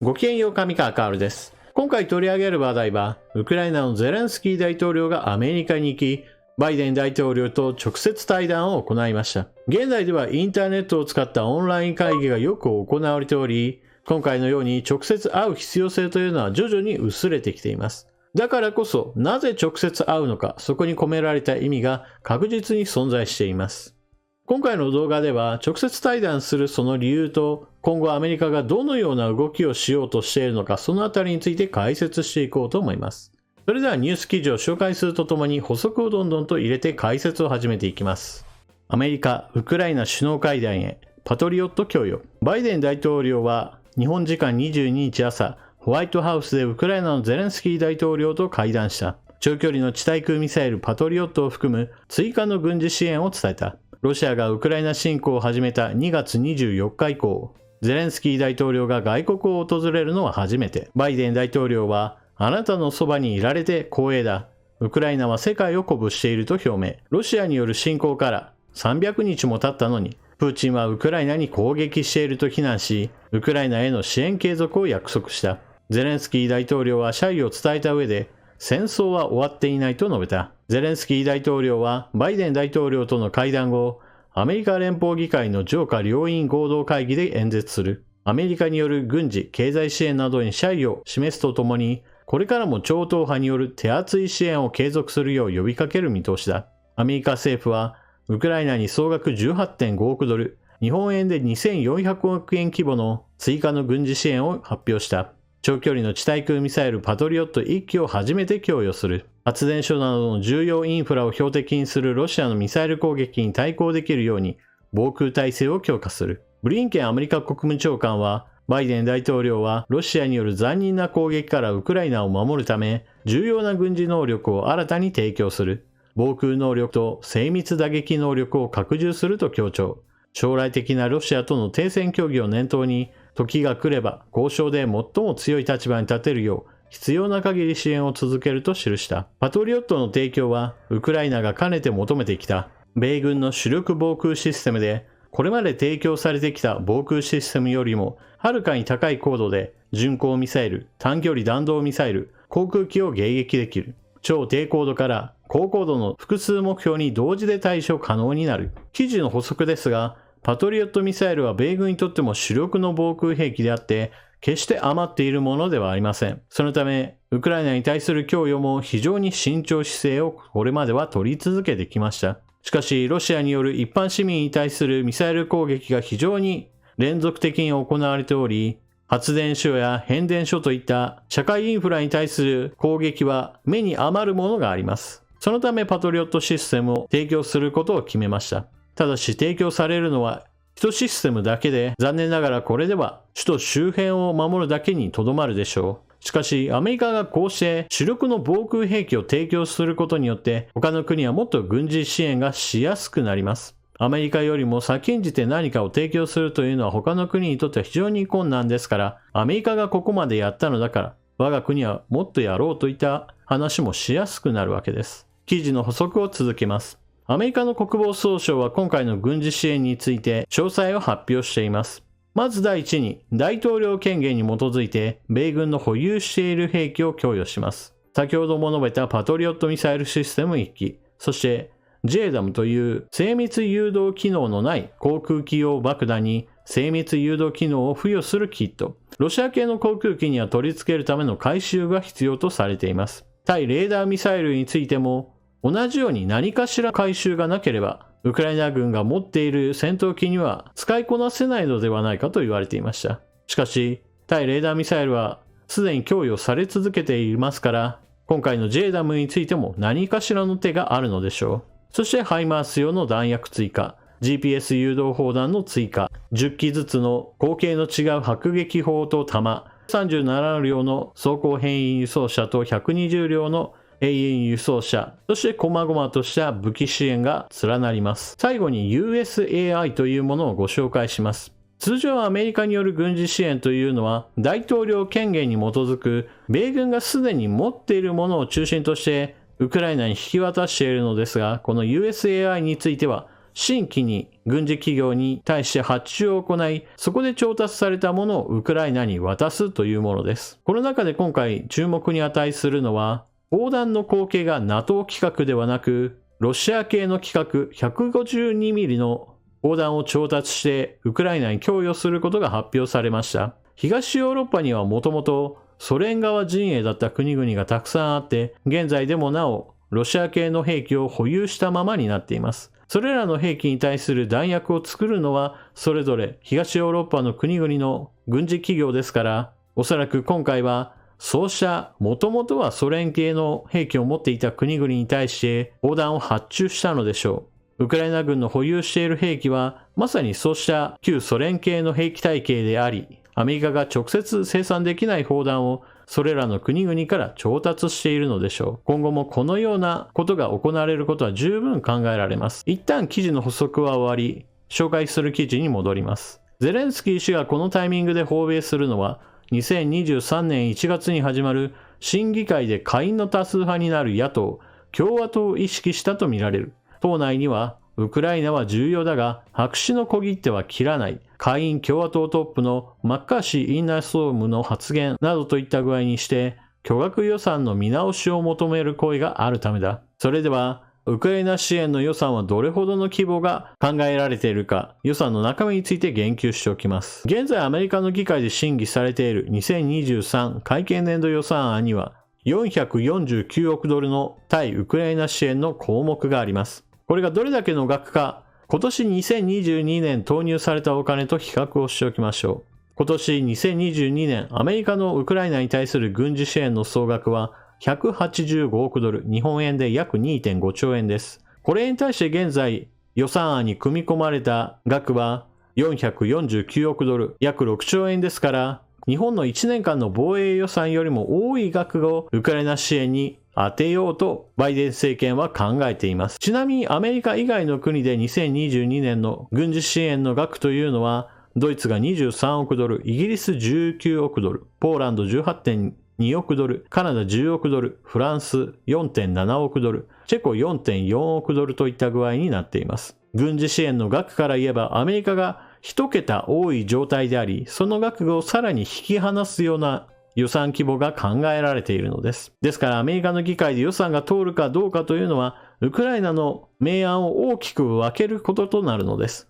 ごきげんよう、上川かおるです。今回取り上げる話題は、ウクライナのゼレンスキー大統領がアメリカに行き、バイデン大統領と直接対談を行いました。現在ではインターネットを使ったオンライン会議がよく行われており、今回のように直接会う必要性というのは徐々に薄れてきています。だからこそ、なぜ直接会うのか、そこに込められた意味が確実に存在しています。今回の動画では直接対談するその理由と今後アメリカがどのような動きをしようとしているのかそのあたりについて解説していこうと思います。それではニュース記事を紹介するとともに補足をどんどんと入れて解説を始めていきます。アメリカ・ウクライナ首脳会談へパトリオット供与。バイデン大統領は日本時間22日朝、ホワイトハウスでウクライナのゼレンスキー大統領と会談した。長距離の地対空ミサイルパトリオットを含む追加の軍事支援を伝えた。ロシアがウクライナ侵攻を始めた2月24日以降、ゼレンスキー大統領が外国を訪れるのは初めて。バイデン大統領は、あなたのそばにいられて光栄だ。ウクライナは世界を鼓舞していると表明。ロシアによる侵攻から300日も経ったのに、プーチンはウクライナに攻撃していると非難し、ウクライナへの支援継続を約束した。ゼレンスキー大統領は謝意を伝えた上で、戦争は終わっていないと述べた。ゼレンスキー大統領はバイデン大統領との会談後、アメリカ連邦議会の上下両院合同会議で演説する。アメリカによる軍事・経済支援などに謝意を示すとともに、これからも超党派による手厚い支援を継続するよう呼びかける見通しだ。アメリカ政府は、ウクライナに総額 18.5 億ドル、日本円で2400億円規模の追加の軍事支援を発表した。長距離の地対空ミサイルパトリオット1機を初めて供与する。発電所などの重要インフラを標的にするロシアのミサイル攻撃に対抗できるように防空体制を強化する。ブリンケンアメリカ国務長官は、バイデン大統領はロシアによる残忍な攻撃からウクライナを守るため、重要な軍事能力を新たに提供する。防空能力と精密打撃能力を拡充すると強調。将来的なロシアとの停戦協議を念頭に、時が来れば交渉で最も強い立場に立てるよう必要な限り支援を続けると記した。パトリオットの提供はウクライナがかねて求めてきた米軍の主力防空システムで、これまで提供されてきた防空システムよりもはるかに高い高度で巡航ミサイル、短距離弾道ミサイル、航空機を迎撃できる。超低高度から高高度の複数目標に同時で対処可能になる。記事の補足ですが、パトリオットミサイルは米軍にとっても主力の防空兵器であって、決して余っているものではありません。そのため、ウクライナに対する供与も非常に慎重姿勢をこれまでは取り続けてきました。しかし、ロシアによる一般市民に対するミサイル攻撃が非常に連続的に行われており、発電所や変電所といった社会インフラに対する攻撃は目に余るものがあります。そのためパトリオットシステムを提供することを決めました。ただし提供されるのは1システムだけで、残念ながらこれでは首都周辺を守るだけにとどまるでしょう。しかしアメリカがこうして主力の防空兵器を提供することによって他の国はもっと軍事支援がしやすくなります。アメリカよりも先んじて何かを提供するというのは他の国にとっては非常に困難ですから、アメリカがここまでやったのだから我が国はもっとやろうといった話もしやすくなるわけです。記事の補足を続けます。アメリカの国防総省は今回の軍事支援について詳細を発表しています。まず第一に、大統領権限に基づいて米軍の保有している兵器を供与します。先ほども述べたパトリオットミサイルシステム1機、そしてJDAM という精密誘導機能のない航空機用爆弾に精密誘導機能を付与するキット。ロシア系の航空機には取り付けるための改修が必要とされています。対レーダーミサイルについても同じように何かしら改修がなければ、ウクライナ軍が持っている戦闘機には使いこなせないのではないかと言われていました。しかし、対レーダーミサイルはすでに供与され続けていますから、今回の JDAM についても何かしらの手があるのでしょう。そしてハイマース用の弾薬追加、GPS 誘導砲弾の追加、10機ずつの口径の違う迫撃砲と弾、37両の装甲変異輸送車と120両の永遠輸送車、そして細々とした武器支援が連なります。最後に USAI というものをご紹介します。通常アメリカによる軍事支援というのは大統領権限に基づく米軍がすでに持っているものを中心としてウクライナに引き渡しているのですが、この USAI については新規に軍事企業に対して発注を行い、そこで調達されたものをウクライナに渡すというものです。この中で今回注目に値するのは、砲弾の口径が NATO 規格ではなく、ロシア系の規格 152mm の砲弾を調達してウクライナに供与することが発表されました。東ヨーロッパにはもともとソ連側陣営だった国々がたくさんあって、現在でもなおロシア系の兵器を保有したままになっています。それらの兵器に対する弾薬を作るのはそれぞれ東ヨーロッパの国々の軍事企業ですから、おそらく今回はそうしたもともとはソ連系の兵器を持っていた国々に対して砲弾を発注したのでしょう。ウクライナ軍の保有している兵器はまさにそうした旧ソ連系の兵器体系であり、アメリカが直接生産できない砲弾をそれらの国々から調達しているのでしょう。今後もこのようなことが行われることは十分考えられます。一旦記事の補足は終わり、紹介する記事に戻ります。ゼレンスキー氏がこのタイミングで訪米するのは、2023年1月に始まる審議会で下院の多数派になる野党、共和党を意識したとみられる。党内には、ウクライナは重要だが、白紙の小切手は切らない。下院共和党トップのマッカーシー院内総務の発言などといった具合にして、巨額予算の見直しを求める声があるためだ。それでは、ウクライナ支援の予算はどれほどの規模が考えられているか、予算の中身について言及しておきます。現在アメリカの議会で審議されている2023会計年度予算案には、449億ドルの対ウクライナ支援の項目があります。これがどれだけの額か、今年2022年投入されたお金と比較をしておきましょう。今年2022年、アメリカのウクライナに対する軍事支援の総額は185億ドル、日本円で約 2.5 兆円です。これに対して現在、予算案に組み込まれた額は449億ドル、約6兆円ですから、日本の1年間の防衛予算よりも多い額をウクライナ支援に当てようとバイデン政権は考えています。ちなみにアメリカ以外の国で2022年の軍事支援の額というのは、ドイツが23億ドル、イギリス19億ドル、ポーランド 18.2 億ドル、カナダ10億ドル、フランス 4.7 億ドル、チェコ 4.4 億ドルといった具合になっています。軍事支援の額から言えばアメリカが一桁多い状態であり、その額をさらに引き離すような予算規模が考えられているのです。ですからアメリカの議会で予算が通るかどうかというのは、ウクライナの明暗を大きく分けることとなるのです。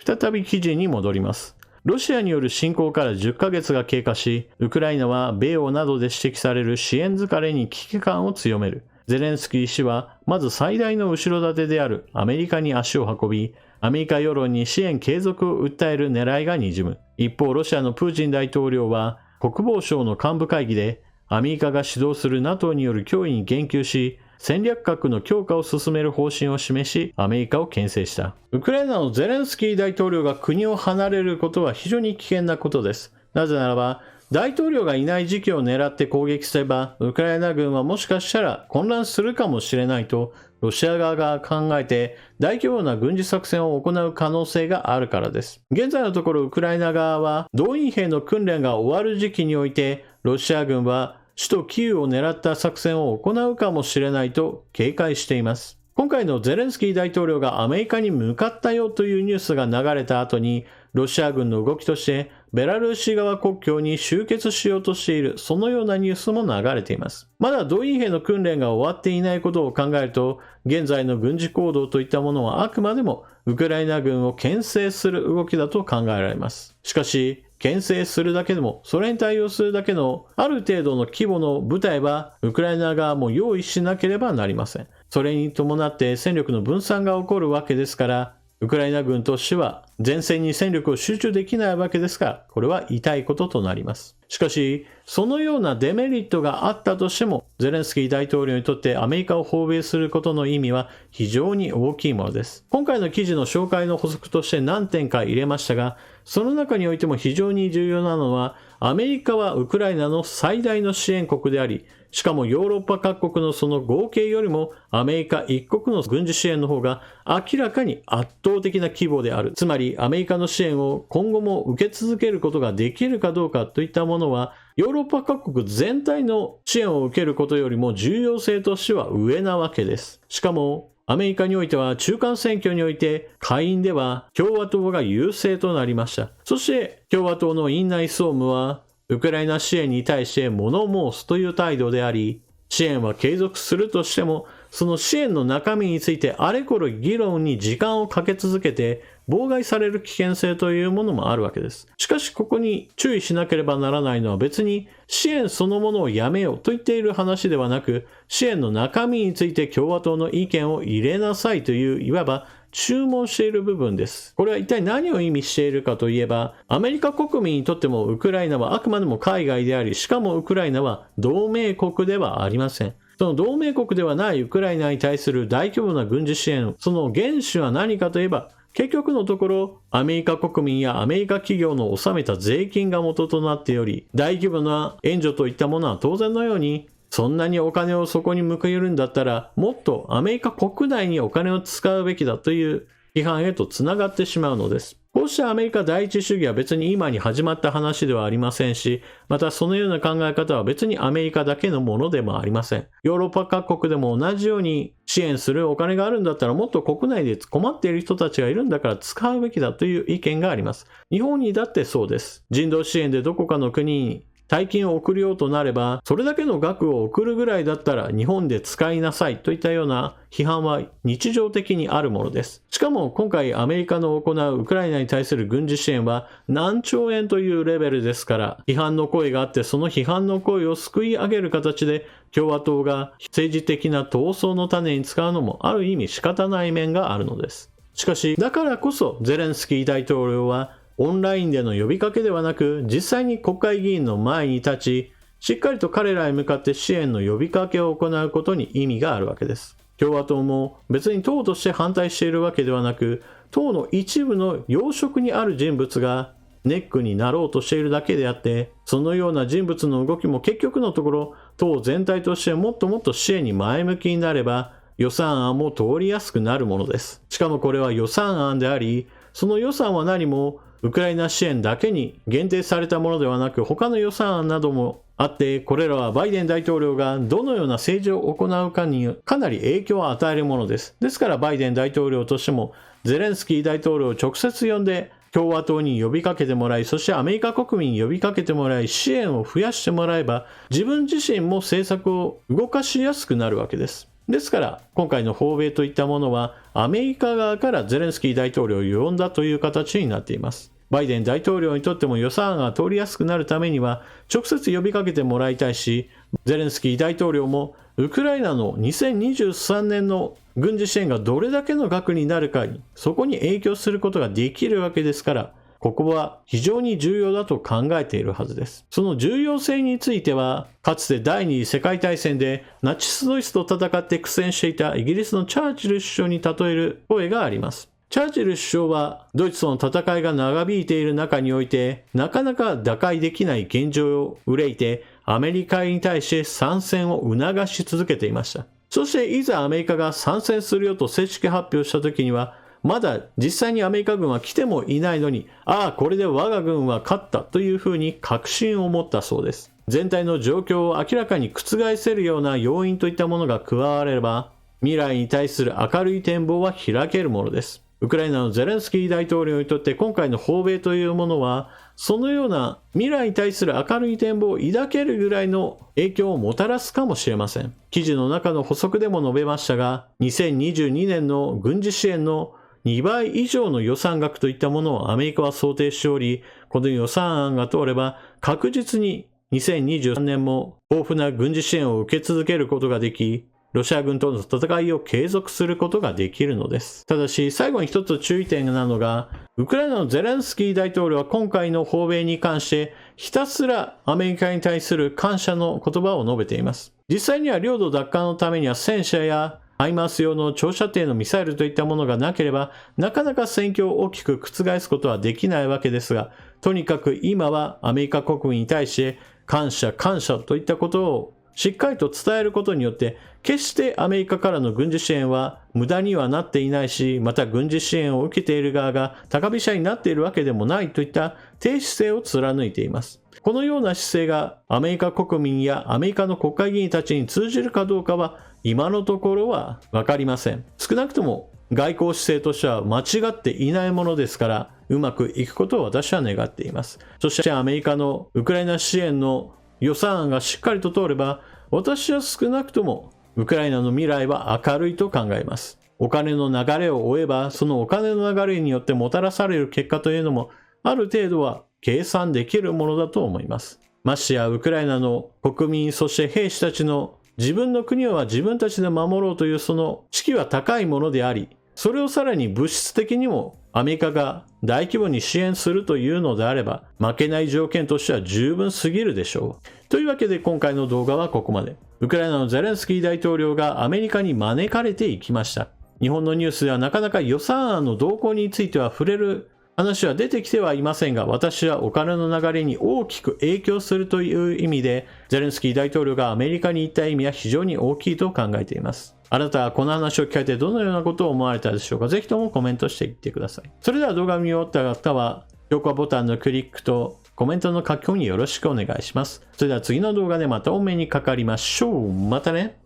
再び記事に戻ります。ロシアによる侵攻から10ヶ月が経過し、ウクライナは米欧などで指摘される支援疲れに危機感を強める。ゼレンスキー氏は、まず最大の後ろ盾であるアメリカに足を運び、アメリカ世論に支援継続を訴える狙いがにじむ。一方、ロシアのプーチン大統領は、国防省の幹部会議で、アメリカが主導する NATO による脅威に言及し、戦略核の強化を進める方針を示し、アメリカを牽制した。ウクライナのゼレンスキー大統領が国を離れることは非常に危険なことです。なぜならば、大統領がいない時期を狙って攻撃すれば、ウクライナ軍はもしかしたら混乱するかもしれないと、ロシア側が考えて大規模な軍事作戦を行う可能性があるからです。現在のところウクライナ側は動員兵の訓練が終わる時期において、ロシア軍は首都キーウを狙った作戦を行うかもしれないと警戒しています。今回のゼレンスキー大統領がアメリカに向かったよというニュースが流れた後に、ロシア軍の動きとしてベラルーシ側国境に集結しようとしている、そのようなニュースも流れています。まだ動員兵の訓練が終わっていないことを考えると、現在の軍事行動といったものはあくまでもウクライナ軍を牽制する動きだと考えられます。しかし、牽制するだけでも、それに対応するだけのある程度の規模の部隊はウクライナ側も用意しなければなりません。それに伴って戦力の分散が起こるわけですから、ウクライナ軍としては前線に戦力を集中できないわけですから、これは痛いこととなります。しかし、そのようなデメリットがあったとしても、ゼレンスキー大統領にとってアメリカを訪米することの意味は非常に大きいものです。今回の記事の紹介の補足として何点か入れましたが、その中においても非常に重要なのは、アメリカはウクライナの最大の支援国であり、しかもヨーロッパ各国のその合計よりもアメリカ一国の軍事支援の方が明らかに圧倒的な規模である。つまりアメリカの支援を今後も受け続けることができるかどうかといったものは、ヨーロッパ各国全体の支援を受けることよりも重要性としては上なわけです。しかもアメリカにおいては中間選挙において下院では共和党が優勢となりました。そして共和党の院内総務はウクライナ支援に対して物申すという態度であり、支援は継続するとしても、その支援の中身についてあれこれ議論に時間をかけ続けて妨害される危険性というものもあるわけです。しかしここに注意しなければならないのは別に支援そのものをやめようと言っている話ではなく、支援の中身について共和党の意見を入れなさいといういわば注文している部分です。これは一体何を意味しているかといえば、アメリカ国民にとってもウクライナはあくまでも海外であり、しかもウクライナは同盟国ではありません。その同盟国ではないウクライナに対する大規模な軍事支援、その原資は何かといえば、結局のところ、アメリカ国民やアメリカ企業の納めた税金が元となっており、大規模な援助といったものは当然のように、そんなにお金をそこに向けるんだったら、もっとアメリカ国内にお金を使うべきだという批判へとつながってしまうのです。こうしたアメリカ第一主義は別に今に始まった話ではありませんし、またそのような考え方は別にアメリカだけのものでもありません。ヨーロッパ各国でも同じように支援するお金があるんだったらもっと国内で困っている人たちがいるんだから使うべきだという意見があります。日本にだってそうです。人道支援でどこかの国に大金を送るようとなれば、それだけの額を送るぐらいだったら日本で使いなさいといったような批判は日常的にあるものです。しかも今回アメリカの行うウクライナに対する軍事支援は何兆円というレベルですから、批判の声があってその批判の声をすくい上げる形で共和党が政治的な闘争の種に使うのもある意味仕方ない面があるのです。しかし、だからこそゼレンスキー大統領はオンラインでの呼びかけではなく、実際に国会議員の前に立ち、しっかりと彼らへ向かって支援の呼びかけを行うことに意味があるわけです。共和党も別に党として反対しているわけではなく、党の一部の要職にある人物がネックになろうとしているだけであって、そのような人物の動きも結局のところ、党全体としてもっともっと支援に前向きになれば、予算案も通りやすくなるものです。しかもこれは予算案であり、その予算は何もウクライナ支援だけに限定されたものではなく、他の予算案などもあって、これらはバイデン大統領がどのような政治を行うかにかなり影響を与えるものです。ですからバイデン大統領としてもゼレンスキー大統領を直接呼んで共和党に呼びかけてもらい、そしてアメリカ国民に呼びかけてもらい、支援を増やしてもらえば、自分自身も政策を動かしやすくなるわけです。ですから今回の訪米といったものはアメリカ側からゼレンスキー大統領を呼んだという形になっています。バイデン大統領にとっても予算案が通りやすくなるためには直接呼びかけてもらいたいし、ゼレンスキー大統領もウクライナの2023年の軍事支援がどれだけの額になるかに、そこに影響することができるわけですから、ここは非常に重要だと考えているはずです。その重要性については、かつて第二次世界大戦でナチスドイツと戦って苦戦していたイギリスのチャーチル首相に例える声があります。チャーチル首相はドイツとの戦いが長引いている中において、なかなか打開できない現状を憂いて、アメリカに対して参戦を促し続けていました。そしていざアメリカが参戦するよと正式発表した時には、まだ実際にアメリカ軍は来てもいないのに、これで我が軍は勝ったというふうに確信を持ったそうです。全体の状況を明らかに覆せるような要因といったものが加われば、未来に対する明るい展望は開けるものです。ウクライナのゼレンスキー大統領にとって今回の訪米というものは、そのような未来に対する明るい展望を抱けるぐらいの影響をもたらすかもしれません。記事の中の補足でも述べましたが、2022年の軍事支援の2倍以上の予算額といったものをアメリカは想定しており、この予算案が通れば確実に2023年も豊富な軍事支援を受け続けることができ、ロシア軍との戦いを継続することができるのです。ただし、最後に一つ注意点なのが、ウクライナのゼレンスキー大統領は今回の訪米に関して、ひたすらアメリカに対する感謝の言葉を述べています。実際には領土奪還のためには戦車やハイマース用の長射程のミサイルといったものがなければ、なかなか戦況を大きく覆すことはできないわけですが、とにかく今はアメリカ国民に対して感謝といったことをしっかりと伝えることによって、決してアメリカからの軍事支援は無駄にはなっていないし、また軍事支援を受けている側が高飛車になっているわけでもないといった低姿勢を貫いています。このような姿勢がアメリカ国民やアメリカの国会議員たちに通じるかどうかは今のところは分かりません。少なくとも外交姿勢としては間違っていないものですから、うまくいくことを私は願っています。そしてアメリカのウクライナ支援の予算案がしっかりと通れば、私は少なくともウクライナの未来は明るいと考えます。お金の流れを追えば、そのお金の流れによってもたらされる結果というのも、ある程度は計算できるものだと思います。ましてやウクライナの国民、そして兵士たちの自分の国は自分たちで守ろうというその士気は高いものであり、それをさらに物質的にもアメリカが大規模に支援するというのであれば、負けない条件としては十分すぎるでしょう。というわけで今回の動画はここまで。ウクライナのゼレンスキー大統領がアメリカに招かれていきました。日本のニュースではなかなか予算案の動向については触れる話は出てきてはいませんが、私はお金の流れに大きく影響するという意味で、ゼレンスキー大統領がアメリカに行った意味は非常に大きいと考えています。あなたはこの話を聞かれてどのようなことを思われたでしょうか。ぜひともコメントしていってください。それでは動画を見終わった方は、評価ボタンのクリックとコメントの書き込みよろしくお願いします。それでは次の動画でまたお目にかかりましょう。またね。